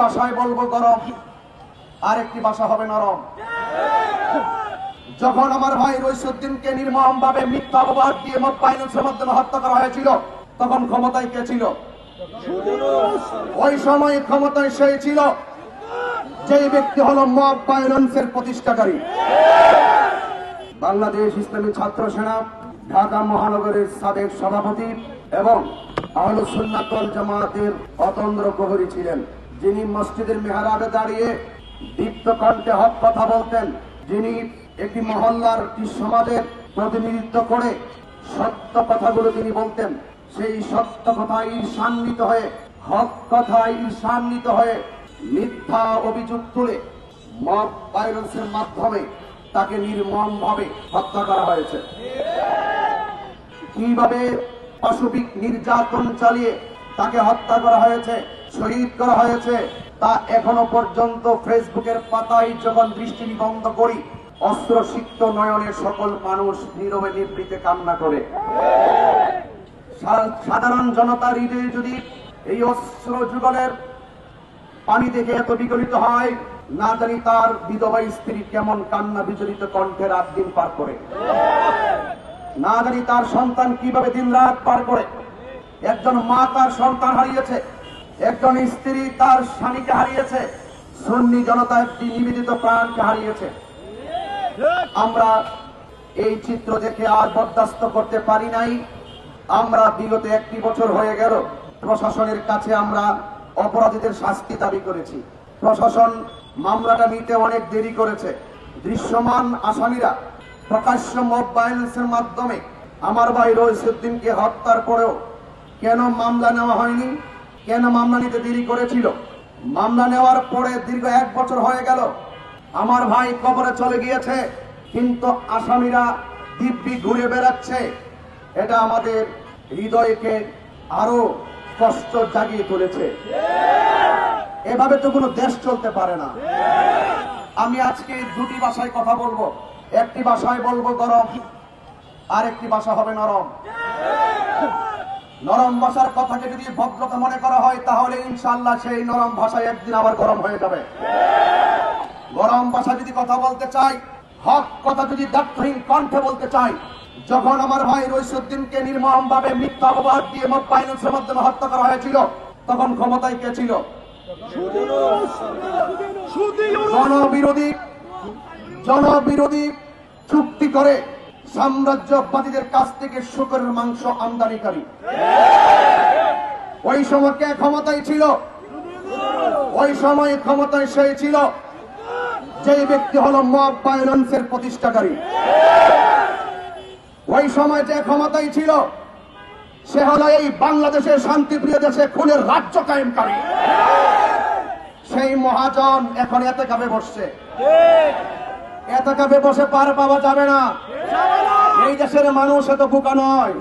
ভাষায় বলবো গরম, আর একটি ভাষা হবে নরম। যখন আমার ভাই রইসুদ্দিনকে নির্মমভাবে মিথ্যা অপবাদ দিয়ে মব ভায়োলেন্সের মাধ্যমে হত্যা করা হয়েছিল, তখন ক্ষমতায় কে ছিল? ওই সময় ক্ষমতায় সে ছিল যেই ব্যক্তি হলো মব ভায়োলেন্সের প্রতিষ্ঠাকারী। বাংলাদেশ ইসলামী ছাত্র সেনা ঢাকা মহানগরের সাবেক সভাপতি এবং আহলুস সুন্নাত ওয়াল জামাতের অতন্দ্র প্রহরী ছিলেন, যিনি মসজিদের মেহরাবে দাঁড়িয়ে দীপ্ত কণ্ঠে হক কথা বলতেন, যিনি একটি মহল্লার একটি সমাজের প্রতিনিধিত্ব করে সত্য কথাগুলো তিনি বলতেন। সেই সত্য কথায় ঈর্ষান্বিত হয়ে, হক কথায় ঈর্ষান্বিত হয়ে মিথ্যা অভিযোগ তুলে মব ভায়োলেন্সের মাধ্যমে তাকে নির্মমভাবে হত্যা করা হয়েছে। কিভাবে পাশবিক নির্যাতন চালিয়ে তাকে হত্যা করা হয়েছে, শহীদ করা হয়েছে, তা এখনো পর্যন্ত ফেসবুকের পাতায় যখন দৃষ্টি নিবন্ধ করি, অস্ত্রসিক্ত নয়নে সকল মানুষ নীরবে নিবৃতে কান্না করে। সাধারণ জনতার হৃদয়ে যদি এই অস্ত্র যুগলের পানি দেখে এত বিগলিত হয়, না জানি তার বিধবা স্ত্রী কেমন কান্না বিচলিত কণ্ঠে রাত দিন পার করে, না জানি তার সন্তান কিভাবে দিন রাত পার করে। একজন মা তার সন্তান হারিয়েছে, একজন স্ত্রী তার স্বামীকে হারিয়েছে, সুন্নি জনতা একটি নিবেদিত প্রাণকে হারিয়েছে। আমরা এই চিত্র দেখে আর বরদাস্ত করতে পারি নাই। আমরা বিগত একটি বছর হয়ে গেল প্রশাসনের কাছে আমরা অপরাধীদের শাস্তি দাবি করেছি। প্রশাসন মামলাটা নিতে অনেক দেরি করেছে। দৃশ্যমান আসামিরা প্রকাশ্য মব ভায়োলেন্সের মাধ্যমে আমার ভাই রইসুদ্দিনকে হত্যার পরেও কেন মামলা নেওয়া হয়নি? কেন মামলা নিতে দেরি করেছিল? মামলা নেওয়ার পরে দীর্ঘ 1 বছর হয়ে গেল, আমার ভাই কবরে চলে গিয়েছে, কিন্তু আসামিরা দিব্যি ঘুরে বেড়াচ্ছে। এটা আমাদের হৃদয়কে আরো কষ্ট জাগিয়ে তুলেছে। এভাবে তো কোনো দেশ চলতে পারে না। আমি আজকে দুটি ভাষায় কথা বলবো, একটি ভাষায় বলবো গরম, আর একটি ভাষা হবে নরম। নরম ভাষার কথাকে যদি ভদ্রতা মনে করা হয়, তাহলে ইনশাআল্লাহ সেই নরম ভাষায় একদিন আবার গরম হয়ে যাবে। গরম ভাষা যদি কথা বলতে চাই, হক কথা যদি দায়িত্বহীন কণ্ঠে বলতে চাই, যখন আমার ভাই রইসুদ্দিনকে নির্মমভাবে মিথ্যা অপবাদ দিয়ে মব ভায়োলেন্সের মাধ্যমে হত্যা করা হয়েছিল, তখন ক্ষমতায় কে ছিল? জনবিরোধী চুক্তি করে সাম্রাজ্যবাদীদের কাছ থেকে শুকরের মাংস আমদানিকারী। ওই সময় কে ক্ষমতায় ছিল? ওই সময় ক্ষমতায় সে ছিল যেই ব্যক্তি হলো মব ভায়োলেন্সের প্রতিষ্ঠাকারী। ওই সময় যে ক্ষমতায় ছিল সে হলো এই বাংলাদেশের শান্তিপ্রিয় দেশে খুনের রাজ্য কায়েমকারী। সেই মহাজন এখন এতেকাবে বসছে। এতেকাবে বসে পার পাওয়া যাবে না। এই দেশের মানুষ এত বোকা নয়।